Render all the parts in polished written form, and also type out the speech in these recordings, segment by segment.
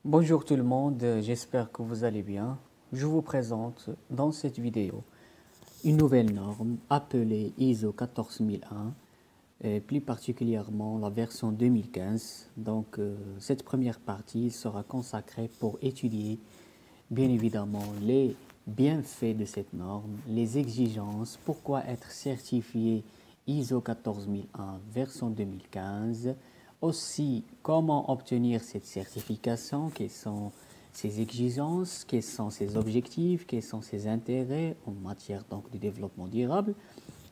Bonjour tout le monde, j'espère que vous allez bien. Je vous présente dans cette vidéo une nouvelle norme appelée ISO 14001 et plus particulièrement la version 2015. Cette première partie sera consacrée pour étudier bien évidemment les bienfaits de cette norme, les exigences, pourquoi être certifié ISO 14001 version 2015, aussi comment obtenir cette certification, quelles sont ses exigences, quels sont ses objectifs, quels sont ses intérêts en matière donc de développement durable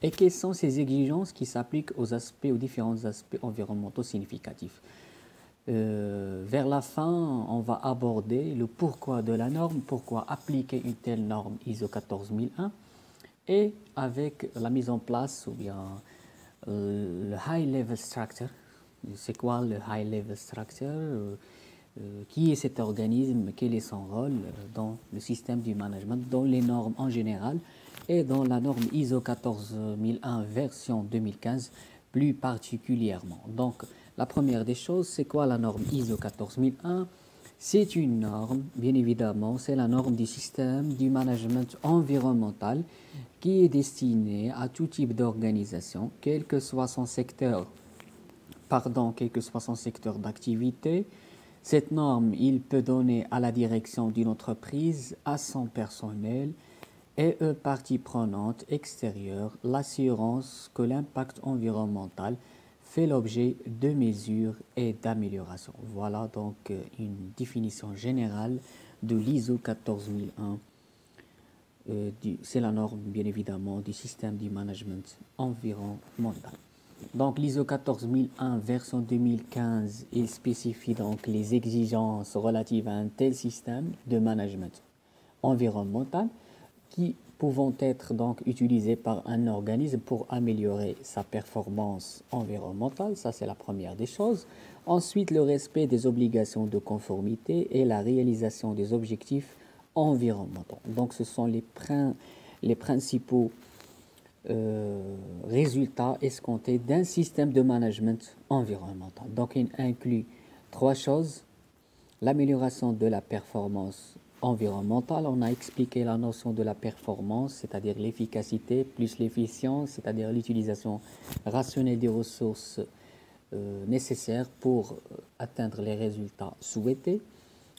et quelles sont ces exigences qui s'appliquent aux différents aspects environnementaux significatifs. Vers la fin, on va aborder le pourquoi de la norme, pourquoi appliquer une telle norme ISO 14001 et avec la mise en place ou bien le High Level Structure. C'est quoi le High Level Structure? Qui est cet organisme? Quel est son rôle dans le système du management, dans les normes en général et dans la norme ISO 14001 version 2015 plus particulièrement. Donc, la première des choses, c'est quoi la norme ISO 14001? C'est une norme, bien évidemment, c'est la norme du système du management environnemental qui est destinée à tout type d'organisation, quel que soit son secteur, quel que soit son secteur d'activité. Cette norme, il peut donner à la direction d'une entreprise, à son personnel et aux parties prenantes extérieures l'assurance que l'impact environnemental fait l'objet de mesures et d'améliorations. Voilà donc une définition générale de l'ISO 14001. C'est la norme, bien évidemment, du système du management environnemental. Donc l'ISO 14001 version 2015, il spécifie donc les exigences relatives à un tel système de management environnemental qui pouvant être donc utilisés par un organisme pour améliorer sa performance environnementale. Ça, c'est la première des choses. Ensuite, le respect des obligations de conformité et la réalisation des objectifs environnementaux. Donc, ce sont les principaux résultats escomptés d'un système de management environnemental. Donc, il inclut trois choses: l'amélioration de la performance environnementale. On a expliqué la notion de la performance, c'est-à-dire l'efficacité plus l'efficience, c'est-à-dire l'utilisation rationnelle des ressources nécessaires pour atteindre les résultats souhaités.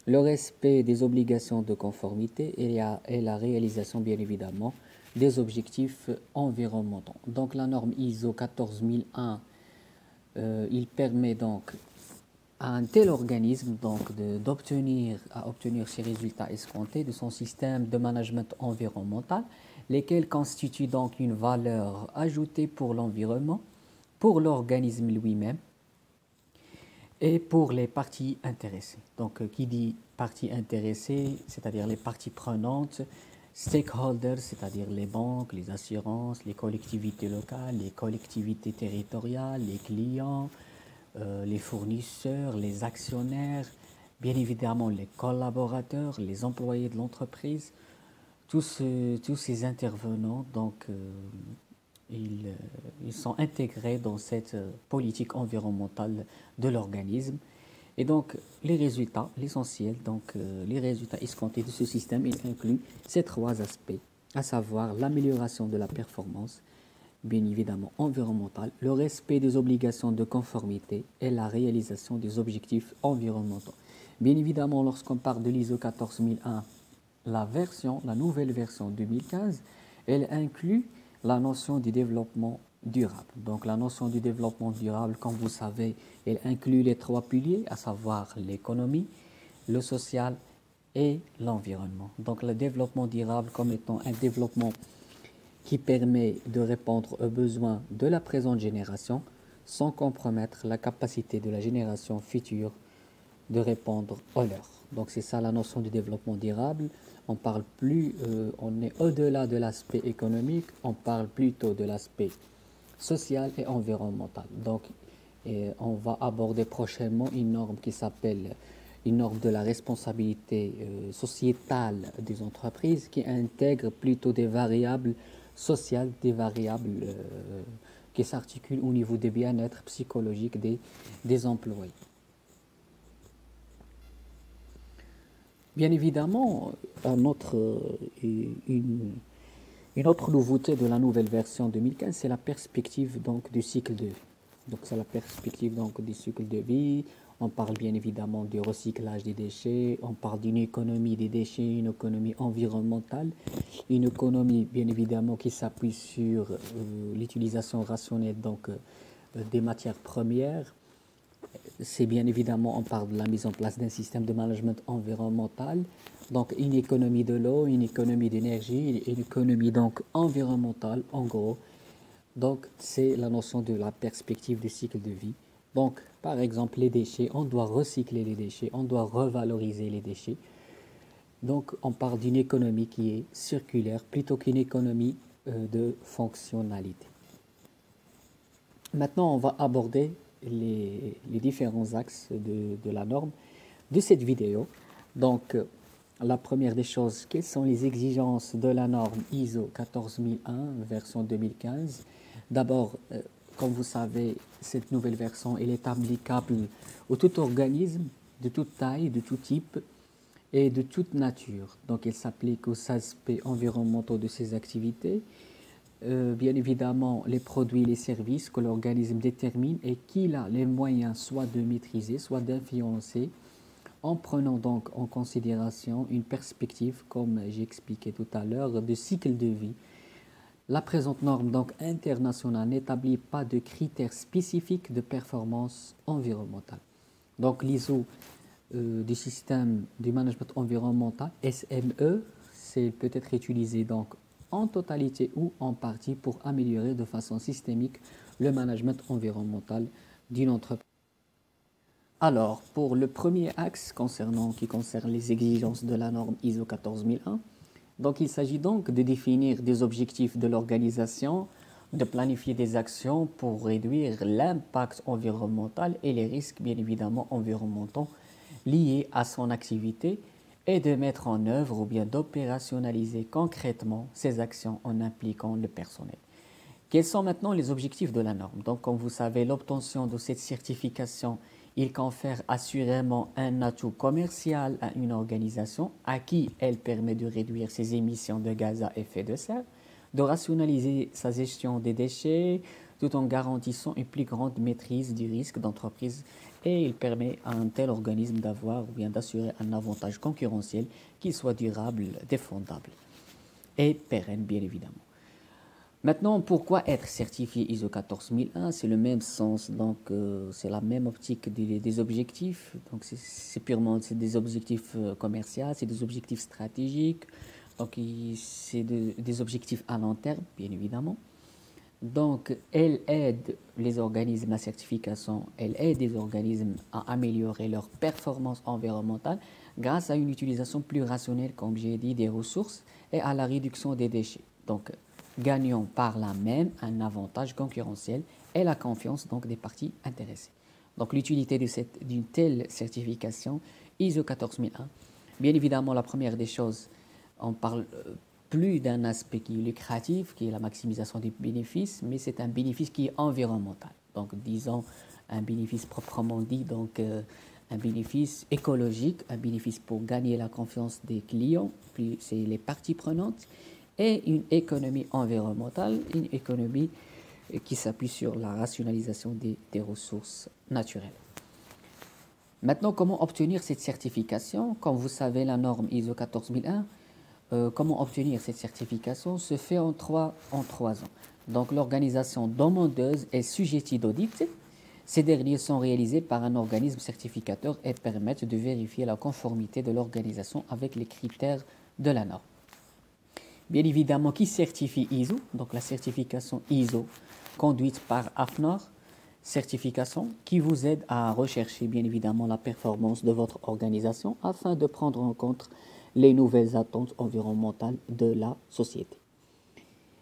Le respect des obligations de conformité et la réalisation, bien évidemment, des objectifs environnementaux. Donc la norme ISO 14001, il permet donc à un tel organisme donc d'obtenir ces résultats escomptés de son système de management environnemental, lesquels constituent donc une valeur ajoutée pour l'environnement, pour l'organisme lui-même et pour les parties intéressées. Donc, qui dit parties intéressées, c'est-à-dire les parties prenantes, stakeholders, c'est-à-dire les banques, les assurances, les collectivités locales, les collectivités territoriales, les clients, les fournisseurs, les actionnaires, bien évidemment les collaborateurs, les employés de l'entreprise, tous ces intervenants, ils sont intégrés dans cette politique environnementale de l'organisme. Et donc, les résultats, l'essentiel, les résultats escomptés de ce système, ils incluent ces trois aspects, à savoir l'amélioration de la performance, bien évidemment environnementale, le respect des obligations de conformité et la réalisation des objectifs environnementaux. Bien évidemment, lorsqu'on parle de l'ISO 14001, la nouvelle version 2015, elle inclut la notion du développement durable. Donc la notion du développement durable, comme vous savez, elle inclut les trois piliers, à savoir l'économie, le social et l'environnement. Donc le développement durable comme étant un développement qui permet de répondre aux besoins de la présente génération sans compromettre la capacité de la génération future de répondre aux leurs. Donc c'est ça la notion du développement durable. On parle plus, on est au-delà de l'aspect économique, on parle plutôt de l'aspect social et environnemental. Donc on va aborder prochainement une norme qui s'appelle une norme de la responsabilité sociétale des entreprises qui intègre plutôt des variables sociales, des variables qui s'articulent au niveau du bien-être psychologique des employés. Bien évidemment, une autre nouveauté de la nouvelle version 2015, c'est la perspective donc, du cycle de vie. Donc c'est la perspective donc, du cycle de vie. On parle bien évidemment du recyclage des déchets, on parle d'une économie des déchets, une économie environnementale, une économie bien évidemment qui s'appuie sur l'utilisation rationnelle des matières premières. C'est bien évidemment, on parle de la mise en place d'un système de management environnemental, donc une économie de l'eau, une économie d'énergie, une économie donc environnementale en gros. Donc c'est la notion de la perspective du cycle de vie. Donc par exemple les déchets, on doit recycler les déchets, on doit revaloriser les déchets. Donc on parle d'une économie qui est circulaire plutôt qu'une économie de fonctionnalité. Maintenant on va aborder les différents axes de la norme de cette vidéo. Donc, la première des choses, quelles sont les exigences de la norme ISO 14001 version 2015? D'abord, comme vous savez, cette nouvelle version elle est applicable à tout organisme de toute taille, de tout type et de toute nature. Donc, elle s'applique aux aspects environnementaux de ces activités. Bien évidemment, les produits et les services que l'organisme détermine et qu'il a les moyens soit de maîtriser, soit d'influencer, en prenant donc en considération une perspective, comme j'ai expliqué tout à l'heure, de cycle de vie. La présente norme donc internationale n'établit pas de critères spécifiques de performance environnementale. Donc l'ISO du système du management environnemental, SME, c'est peut-être utilisé donc en totalité ou en partie pour améliorer de façon systémique le management environnemental d'une entreprise. Alors, pour le premier axe qui concerne les exigences de la norme ISO 14001, donc il s'agit donc de définir des objectifs de l'organisation, de planifier des actions pour réduire l'impact environnemental et les risques bien évidemment environnementaux liés à son activité et de mettre en œuvre ou bien d'opérationnaliser concrètement ces actions en impliquant le personnel. Quels sont maintenant les objectifs de la norme? Donc, comme vous savez, l'obtention de cette certification, il confère assurément un atout commercial à une organisation à qui elle permet de réduire ses émissions de gaz à effet de serre, de rationaliser sa gestion des déchets, tout en garantissant une plus grande maîtrise du risque d'entreprise et il permet à un tel organisme d'avoir ou bien d'assurer un avantage concurrentiel qui soit durable, défendable et pérenne bien évidemment. Maintenant, pourquoi être certifié ISO 14001? C'est le même sens, donc c'est la même optique des objectifs. Donc c'est purement des objectifs commerciaux, c'est des objectifs stratégiques, donc c'est des objectifs à long terme, bien évidemment. Donc, elle aide les organismes, la certification, elle aide les organismes à améliorer leur performance environnementale grâce à une utilisation plus rationnelle, comme j'ai dit, des ressources et à la réduction des déchets. Donc, gagnant par là même un avantage concurrentiel et la confiance donc des parties intéressées. Donc, l'utilité d'une telle certification ISO 14001, bien évidemment, la première des choses, on parle plus d'un aspect qui est lucratif, qui est la maximisation des bénéfices, mais c'est un bénéfice qui est environnemental. Donc, disons un bénéfice proprement dit, donc un bénéfice écologique, un bénéfice pour gagner la confiance des clients, puis c'est les parties prenantes, et une économie environnementale, une économie qui s'appuie sur la rationalisation des ressources naturelles. Maintenant, comment obtenir cette certification? Comme vous savez, la norme ISO 14001, comment obtenir cette certification se fait en trois ans. Donc, l'organisation demandeuse est sujettie d'audit. Ces derniers sont réalisés par un organisme certificateur et permettent de vérifier la conformité de l'organisation avec les critères de la norme. Bien évidemment, qui certifie ISO? Donc, la certification ISO conduite par AFNOR, certification qui vous aide à rechercher bien évidemment la performance de votre organisation afin de prendre en compte les nouvelles attentes environnementales de la société.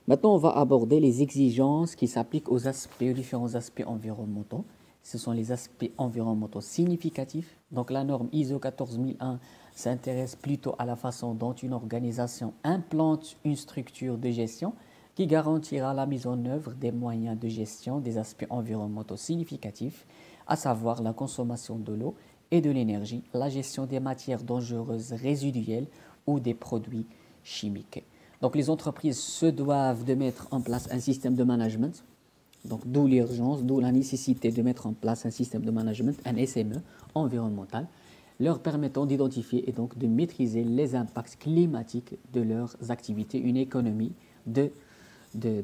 Maintenant, on va aborder les exigences qui s'appliquent aux différents aspects environnementaux. Ce sont les aspects environnementaux significatifs. Donc, la norme ISO 14001 s'intéresse plutôt à la façon dont une organisation implante une structure de gestion qui garantira la mise en œuvre des moyens de gestion des aspects environnementaux significatifs, à savoir la consommation de l'eau et de l'énergie, la gestion des matières dangereuses résiduelles ou des produits chimiques. Donc les entreprises se doivent de mettre en place un système de management, donc d'où l'urgence, d'où la nécessité de mettre en place un système de management, un SME environnemental, leur permettant d'identifier et donc de maîtriser les impacts climatiques de leurs activités, une économie de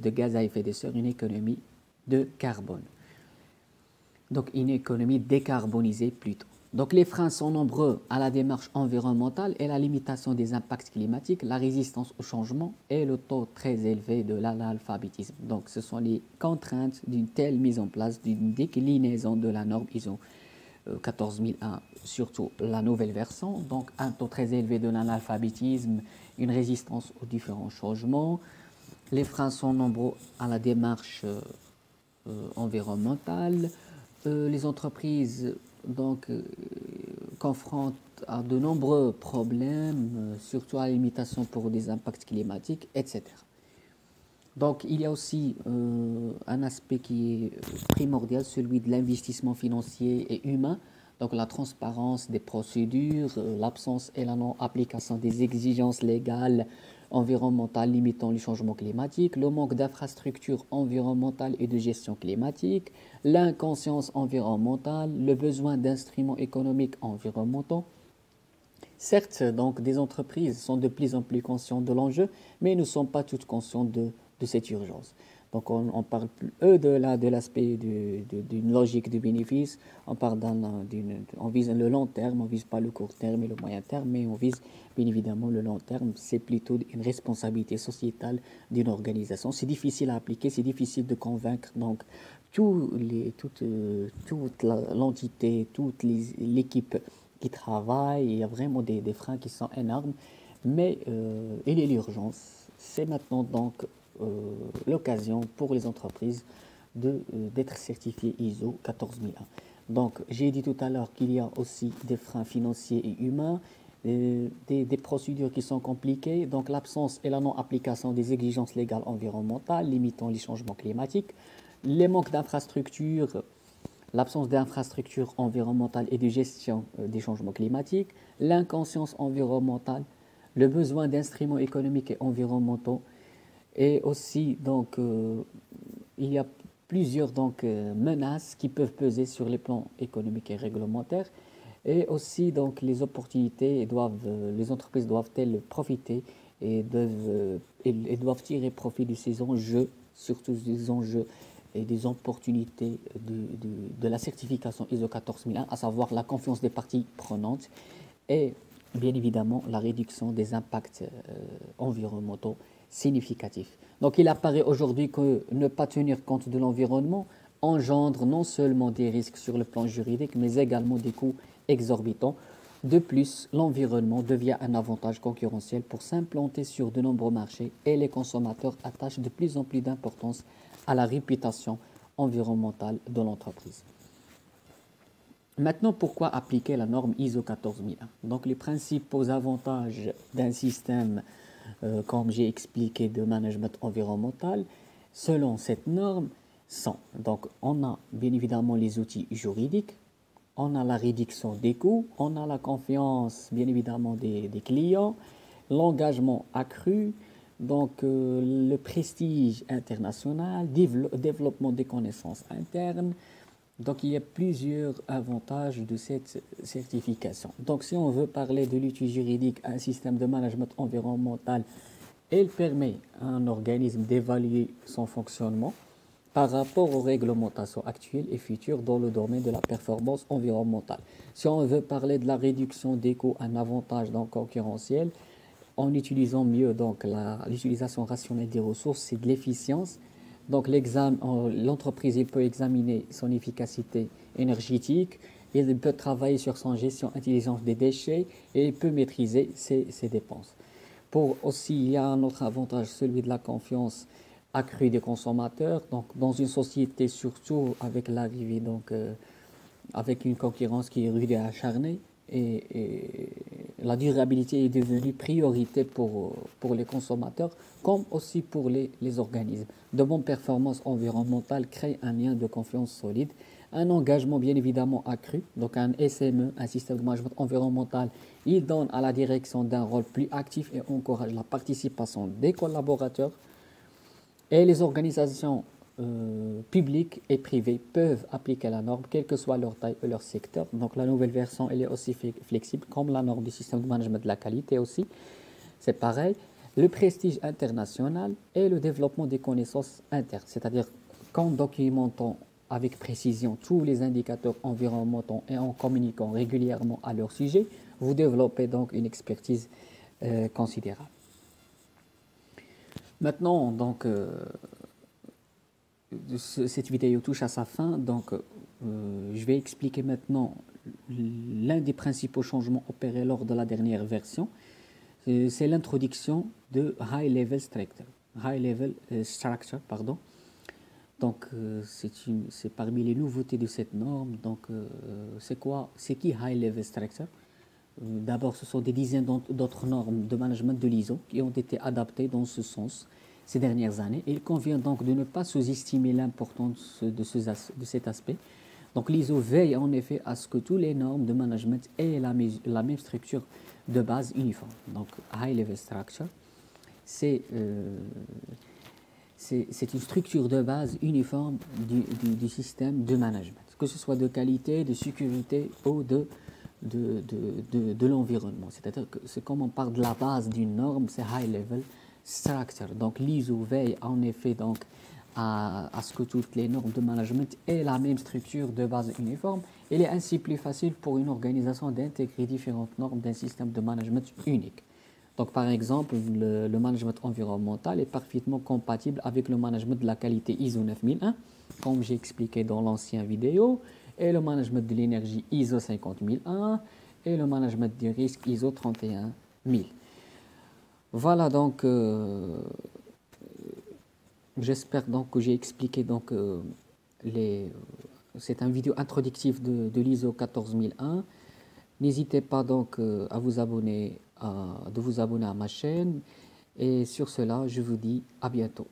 gaz à effet de serre, une économie de carbone. Donc une économie décarbonisée plutôt. Donc les freins sont nombreux à la démarche environnementale et la limitation des impacts climatiques, la résistance au changement et le taux très élevé de l'analphabétisme. Donc ce sont les contraintes d'une telle mise en place, d'une déclinaison de la norme ISO 14001, surtout la nouvelle version. Donc un taux très élevé de l'analphabétisme, une résistance aux différents changements. Les freins sont nombreux à la démarche environnementale. Les entreprises confrontent à de nombreux problèmes, surtout à la limitation pour des impacts climatiques, etc. Donc il y a aussi un aspect qui est primordial, celui de l'investissement financier et humain. Donc la transparence des procédures, l'absence et la non-application des exigences légales environnementales limitant les changements climatiques, le manque d'infrastructures environnementales et de gestion climatique, l'inconscience environnementale, le besoin d'instruments économiques environnementaux. Certes, donc, des entreprises sont de plus en plus conscientes de l'enjeu, mais ne sont pas toutes conscientes de cette urgence. Donc on parle de l'aspect d'une logique de bénéfice, on parle on vise le long terme, on ne vise pas le court terme et le moyen terme, mais on vise bien évidemment le long terme. C'est plutôt une responsabilité sociétale d'une organisation. C'est difficile à appliquer, c'est difficile de convaincre donc toute l'entité, toute l'équipe qui travaille. Il y a vraiment des freins qui sont énormes, mais il est l'urgence. C'est maintenant donc l'occasion pour les entreprises d'être certifiées ISO 14001. Donc, j'ai dit tout à l'heure qu'il y a aussi des freins financiers et humains, des procédures qui sont compliquées, donc l'absence et la non-application des exigences légales environnementales limitant les changements climatiques, les manques d'infrastructures, l'absence d'infrastructures environnementales et de gestion des changements climatiques, l'inconscience environnementale, le besoin d'instruments économiques et environnementaux. Et aussi, donc, il y a plusieurs menaces qui peuvent peser sur les plans économiques et réglementaires. Et aussi, donc, les opportunités les entreprises doivent-elles profiter et doivent tirer profit de ces enjeux, surtout des enjeux et des opportunités de la certification ISO 14001, à savoir la confiance des parties prenantes et bien évidemment la réduction des impacts environnementaux significatifs. Donc il apparaît aujourd'hui que ne pas tenir compte de l'environnement engendre non seulement des risques sur le plan juridique, mais également des coûts exorbitants. De plus, l'environnement devient un avantage concurrentiel pour s'implanter sur de nombreux marchés et les consommateurs attachent de plus en plus d'importance à la réputation environnementale de l'entreprise. Maintenant, pourquoi appliquer la norme ISO 14001? Donc, les principaux avantages d'un système, comme j'ai expliqué, de management environnemental, selon cette norme, sont, donc, on a bien évidemment les outils juridiques, on a la réduction des coûts, on a la confiance, bien évidemment, des clients, l'engagement accru, donc le prestige international, développement des connaissances internes. Donc, il y a plusieurs avantages de cette certification. Donc, si on veut parler de l'outil juridique, un système de management environnemental, elle permet à un organisme d'évaluer son fonctionnement par rapport aux réglementations actuelles et futures dans le domaine de la performance environnementale. Si on veut parler de la réduction des coûts, un avantage donc concurrentiel, en utilisant mieux donc l'utilisation rationnelle des ressources, c'est de l'efficience. Donc l'entreprise peut examiner son efficacité énergétique, il peut travailler sur son gestion intelligente des déchets et il peut maîtriser ses dépenses. Il y a un autre avantage, celui de la confiance accrue des consommateurs. Donc dans une société, surtout avec l'arrivée avec une concurrence qui est rude et acharnée, et la durabilité est devenue priorité pour les consommateurs comme aussi pour les organismes. De bonnes performances environnementales créent un lien de confiance solide un engagement bien évidemment accru. Donc un SME, un système de management environnemental, il donne à la direction d'un rôle plus actif et encourage la participation des collaborateurs. Et les organisations publiques et privées peuvent appliquer la norme, quelle que soit leur taille et leur secteur. Donc la nouvelle version, elle est aussi flexible comme la norme du système de management de la qualité aussi. C'est pareil. Le prestige international et le développement des connaissances internes. C'est-à-dire qu'en documentant avec précision tous les indicateurs environnementaux et en communiquant régulièrement à leur sujet, vous développez donc une expertise considérable. Maintenant, donc, cette vidéo touche à sa fin, donc je vais expliquer maintenant l'un des principaux changements opérés lors de la dernière version. C'est l'introduction de High Level Structure. Pardon. Donc, c'est parmi les nouveautés de cette norme. Donc, c'est qui High Level Structure? D'abord, ce sont des dizaines d'autres normes de management de l'ISO qui ont été adaptées dans ce sens ces dernières années. Et il convient donc de ne pas sous-estimer l'importance de cet aspect. Donc l'ISO veille en effet à ce que toutes les normes de management aient la même structure de base uniforme. Donc High Level Structure, c'est une structure de base uniforme du système de management, que ce soit de qualité, de sécurité ou de l'environnement. C'est-à-dire que c'est comme on parle de la base d'une norme, c'est High Level Structure. Donc l'ISO veille en effet donc à ce que toutes les normes de management aient la même structure de base uniforme. Il est ainsi plus facile pour une organisation d'intégrer différentes normes d'un système de management unique. Donc par exemple, le management environnemental est parfaitement compatible avec le management de la qualité ISO 9001, comme j'ai expliqué dans l'ancienne vidéo, et le management de l'énergie ISO 50001 et le management du risque ISO 31000. Voilà donc, j'espère donc que j'ai expliqué donc c'est une vidéo introductive de l'ISO 14001. N'hésitez pas donc à vous abonner, de vous abonner à ma chaîne. Et sur cela, je vous dis à bientôt.